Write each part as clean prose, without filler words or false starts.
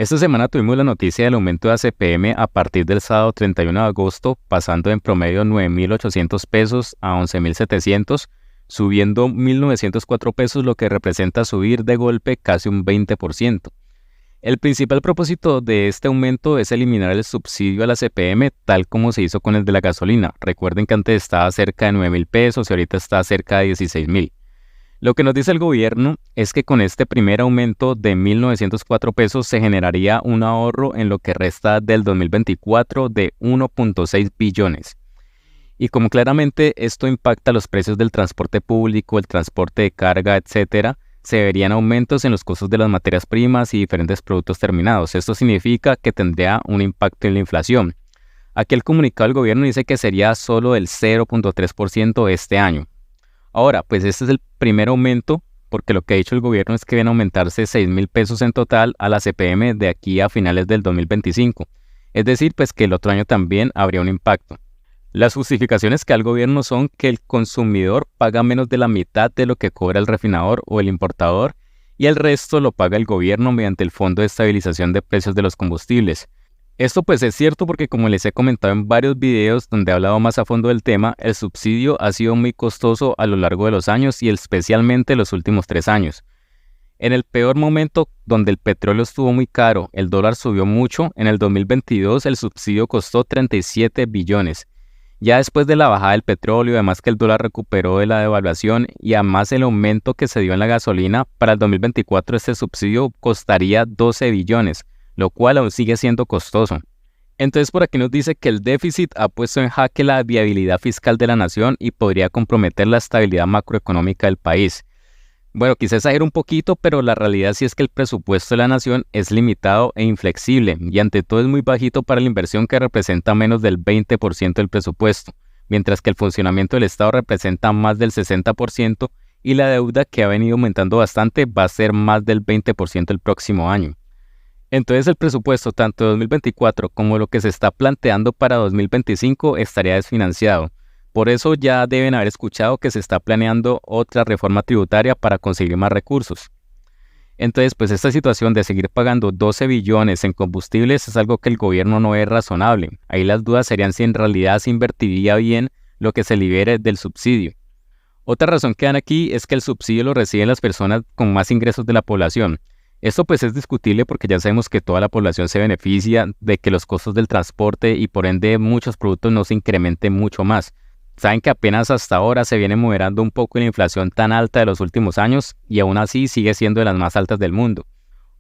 Esta semana tuvimos la noticia del aumento de ACPM a partir del sábado 31 de agosto, pasando en promedio 9.800 pesos a 11.700, subiendo 1.904 pesos, lo que representa subir de golpe casi un 20%. El principal propósito de este aumento es eliminar el subsidio a la ACPM, tal como se hizo con el de la gasolina. Recuerden que antes estaba cerca de 9.000 pesos y ahorita está cerca de 16.000. Lo que nos dice el gobierno es que con este primer aumento de 1.904 pesos se generaría un ahorro en lo que resta del 2024 de 1.6 billones. Y como claramente esto impacta los precios del transporte público, el transporte de carga, etcétera, se verían aumentos en los costos de las materias primas y diferentes productos terminados. Esto significa que tendría un impacto en la inflación. Aquí el comunicado del gobierno dice que sería solo del 0.3% este año. Ahora, pues este es el primer aumento, porque lo que ha dicho el gobierno es que van a aumentarse 6.000 pesos en total a la CPM de aquí a finales del 2025. Es decir, pues que el otro año también habría un impacto. Las justificaciones que da el gobierno son que el consumidor paga menos de la mitad de lo que cobra el refinador o el importador y el resto lo paga el gobierno mediante el Fondo de Estabilización de Precios de los Combustibles. Esto pues es cierto porque, como les he comentado en varios videos donde he hablado más a fondo del tema, el subsidio ha sido muy costoso a lo largo de los años y especialmente los últimos 3 años. En el peor momento, donde el petróleo estuvo muy caro, el dólar subió mucho, en el 2022 el subsidio costó 37 billones. Ya después de la bajada del petróleo, además que el dólar recuperó de la devaluación y además el aumento que se dio en la gasolina, para el 2024 este subsidio costaría 12 billones. Lo cual aún sigue siendo costoso. Entonces por aquí nos dice que el déficit ha puesto en jaque la viabilidad fiscal de la nación y podría comprometer la estabilidad macroeconómica del país. Bueno, quizás exagero un poquito, pero la realidad sí es que el presupuesto de la nación es limitado e inflexible y ante todo es muy bajito para la inversión, que representa menos del 20% del presupuesto, mientras que el funcionamiento del Estado representa más del 60% y la deuda, que ha venido aumentando bastante, va a ser más del 20% el próximo año. Entonces el presupuesto tanto de 2024 como lo que se está planteando para 2025 estaría desfinanciado. Por eso ya deben haber escuchado que se está planeando otra reforma tributaria para conseguir más recursos. Entonces pues esta situación de seguir pagando 12 billones en combustibles es algo que el gobierno no ve razonable. Ahí las dudas serían si en realidad se invertiría bien lo que se libere del subsidio. Otra razón que dan aquí es que el subsidio lo reciben las personas con más ingresos de la población. Esto pues es discutible porque ya sabemos que toda la población se beneficia de que los costos del transporte y por ende muchos productos no se incrementen mucho más. Saben que apenas hasta ahora se viene moderando un poco la inflación tan alta de los últimos años y aún así sigue siendo de las más altas del mundo.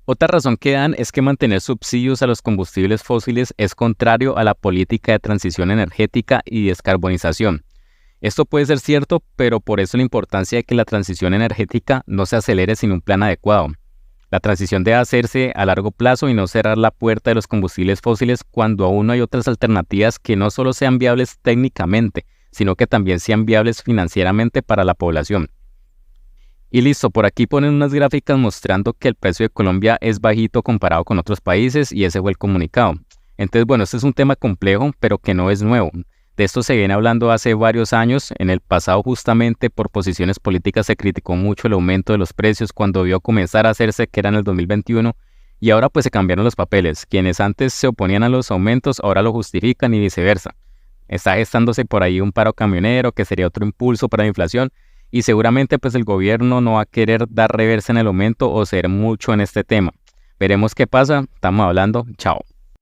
Otra razón que dan es que mantener subsidios a los combustibles fósiles es contrario a la política de transición energética y descarbonización. Esto puede ser cierto, pero por eso la importancia de que la transición energética no se acelere sin un plan adecuado. La transición debe hacerse a largo plazo y no cerrar la puerta de los combustibles fósiles cuando aún no hay otras alternativas que no solo sean viables técnicamente, sino que también sean viables financieramente para la población. Y listo, por aquí ponen unas gráficas mostrando que el precio de Colombia es bajito comparado con otros países y ese fue el comunicado. Entonces bueno, este es un tema complejo, pero que no es nuevo. De esto se viene hablando hace varios años. En el pasado, justamente por posiciones políticas, se criticó mucho el aumento de los precios cuando vio comenzar a hacerse, que era en el 2021, y ahora pues se cambiaron los papeles. Quienes antes se oponían a los aumentos ahora lo justifican y viceversa. Está gestándose por ahí un paro camionero que sería otro impulso para la inflación y seguramente pues el gobierno no va a querer dar reversa en el aumento o ceder mucho en este tema. Veremos qué pasa. Estamos hablando. Chao.